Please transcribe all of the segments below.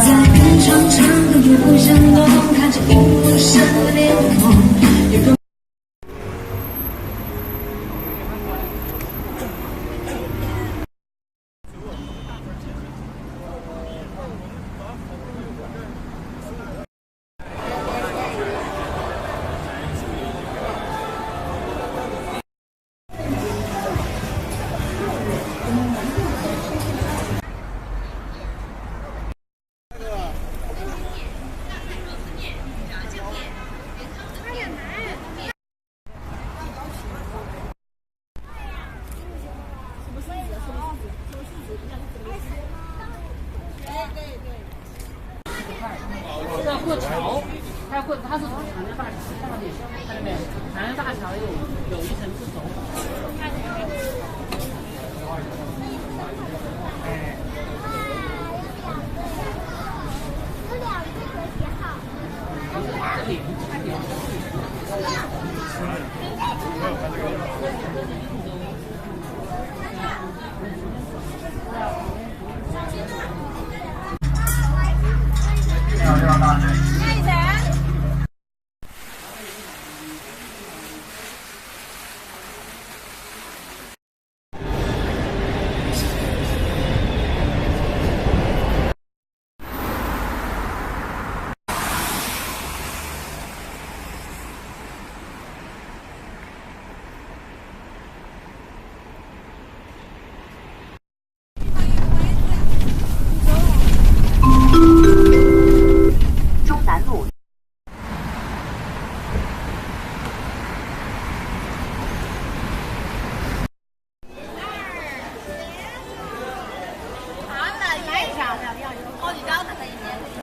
在原创唱歌也不想动，看着荧幕上的脸孔，有个。要过桥，它要过，它是从长江大桥上面，看到没有？长江大桥有一层是走。哎。这里，看点。大队。中南路。好几张才可以免。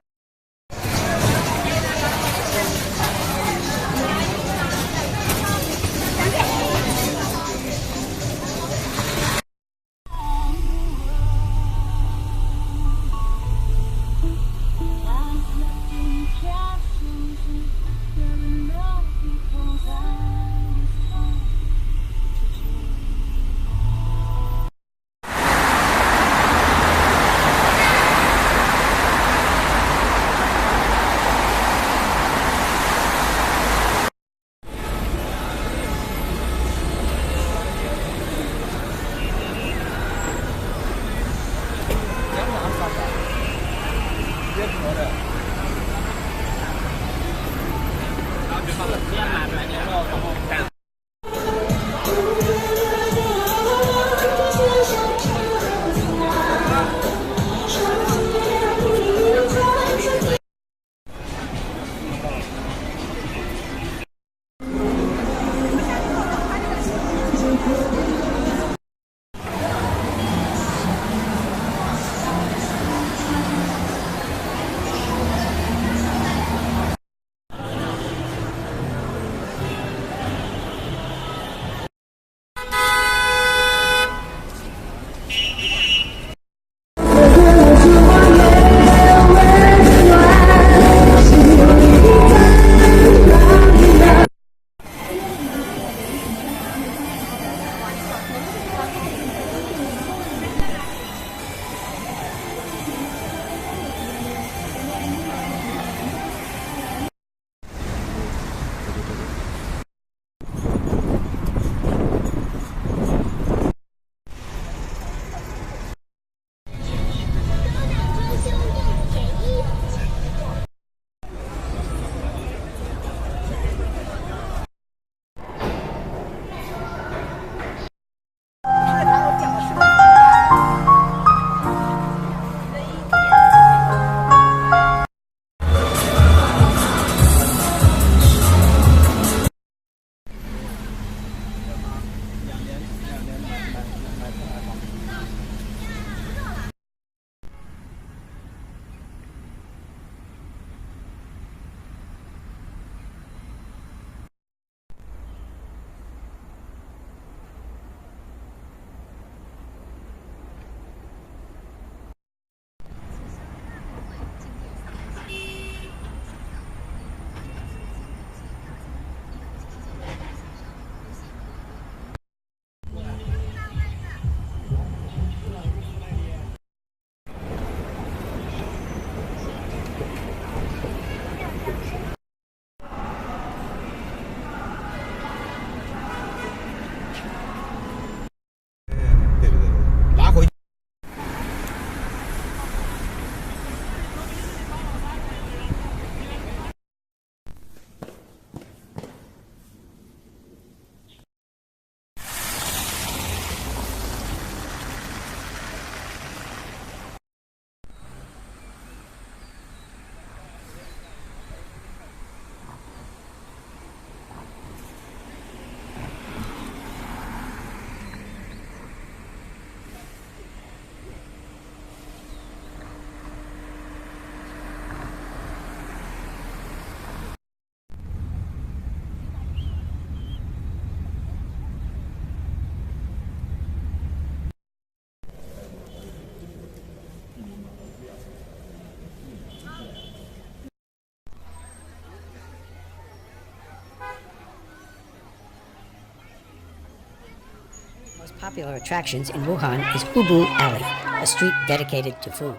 Popular attractions in Wuhan is Wu Alley, a street dedicated to food.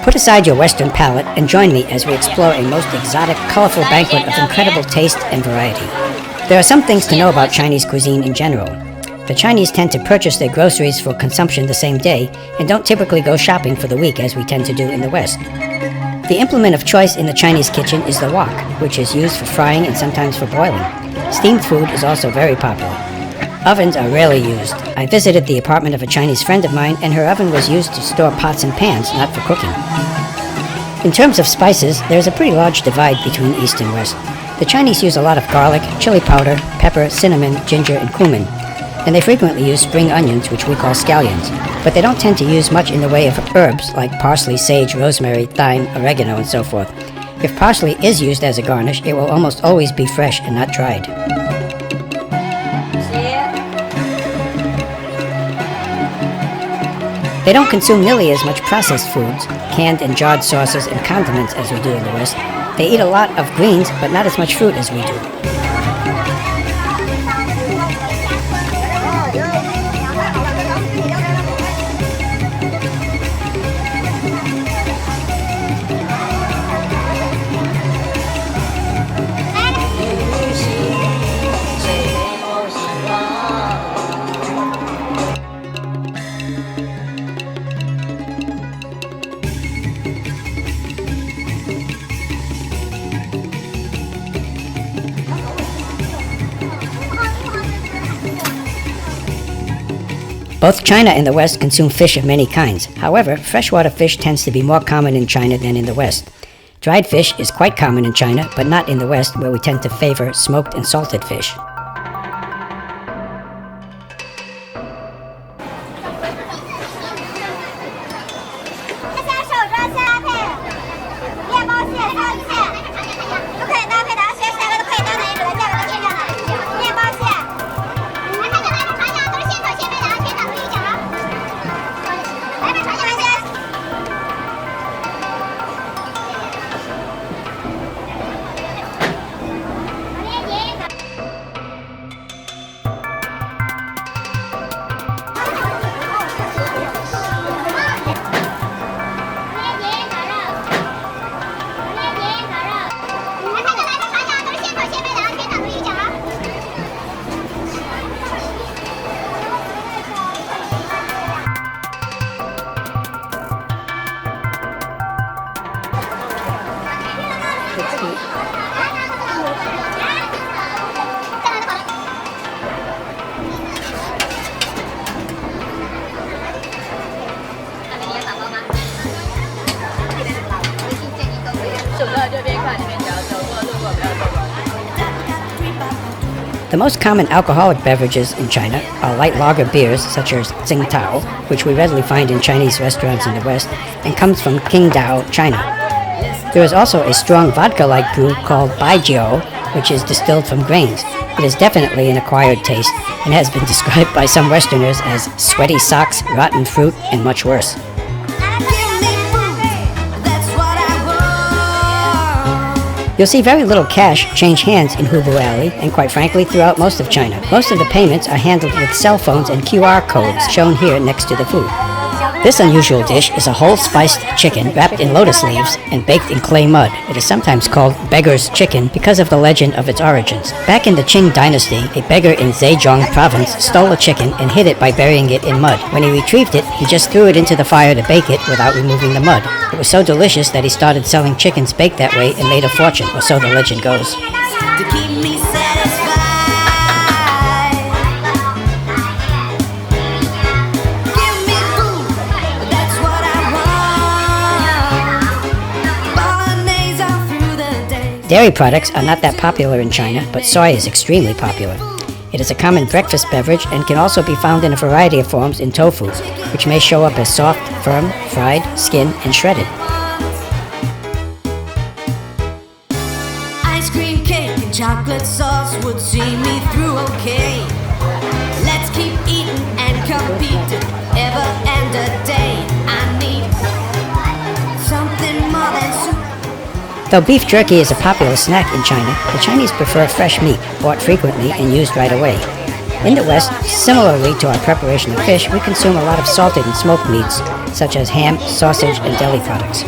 Put aside your Western palate and join me as we explore a most exotic, colorful banquet of incredible taste and variety. There are some things to know about Chinese cuisine in general. The Chinese tend to purchase their groceries for consumption the same day and don't typically go shopping for the week as we tend to do in the West. The implement of choice in the Chinese kitchen is the wok, which is used for frying and sometimes for boiling. Steamed food is also very popular. Ovens are rarely used. I visited the apartment of a Chinese friend of mine, and her oven was used to store pots and pans, not for cooking. In terms of spices, there is a pretty large divide between East and West. The Chinese use a lot of garlic, chili powder, pepper, cinnamon, ginger, and cumin. And they frequently use spring onions, which we call scallions. But they don't tend to use much in the way of herbs like parsley, sage, rosemary, thyme, oregano, and so forth. If parsley is used as a garnish, it will almost always be fresh and not dried. They don't consume nearly as much processed foods, canned and jarred sauces and condiments as we do in the West. They eat a lot of greens, but not as much fruit as we do. Both China and the West consume fish of many kinds. However, freshwater fish tends to be more common in China than in the West. Dried fish is quite common in China, but not in the West, where we tend to favor smoked and salted fish. The most common alcoholic beverages in China are light lager beers such as Tsingtao, which we readily find in Chinese restaurants in the West, and comes from Qingdao, China. There is also a strong vodka-like brew called Baijiu, which is distilled from grains. It is definitely an acquired taste and has been described by some Westerners as sweaty socks, rotten fruit, and much worse. You'll see very little cash change hands in Wu Alley, and quite frankly, throughout most of China. Most of the payments are handled with cell phones and QR codes shown here next to the food. This unusual dish is a whole spiced chicken wrapped in lotus leaves and baked in clay mud. It is sometimes called beggar's chicken because of the legend of its origins. Back in the Qing dynasty, a beggar in Zhejiang province stole a chicken and hid it by burying it in mud. When he retrieved it, he just threw it into the fire to bake it without removing the mud. It was so delicious that he started selling chickens baked that way and made a fortune, or so the legend goes. To keep me satisfied. Give me food, that's what I want. Bolognese all through the day. Dairy products are not that popular in China, but soy is extremely popular. It is a common breakfast beverage and can also be found in a variety of forms in tofu, which may show up as soft, firm, fried, skinned, and shredded. Ice cream cake and chocolate sauce would see me through okay. Let's keep eating and competing ever and a day. I need something more than soup. Though beef jerky is a popular snack in China, the Chinese prefer fresh meat, bought frequently and used right away. In the West, similarly to our preparation of fish, we consume a lot of salted and smoked meats, such as ham, sausage, and deli products.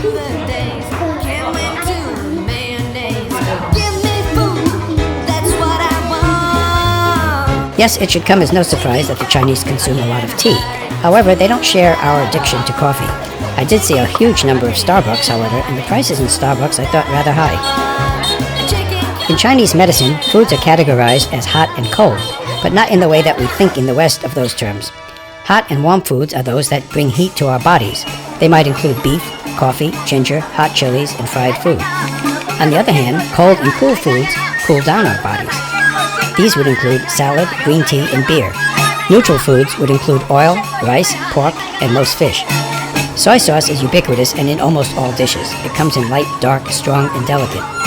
Yes, it should come as no surprise that the Chinese consume a lot of tea. However, they don't share our addiction to coffee. I did see a huge number of Starbucks, however, and the prices in Starbucks I thought rather high. In Chinese medicine, foods are categorized as hot and cold, but not in the way that we think in the West of those terms. Hot and warm foods are those that bring heat to our bodies. They might include beef, coffee, ginger, hot chilies, and fried food. On the other hand, cold and cool foods cool down our bodies. These would include salad, green tea, and beer. Neutral foods would include oil, rice, pork, and most fish. Soy sauce is ubiquitous and in almost all dishes. It comes in light, dark, strong, and delicate.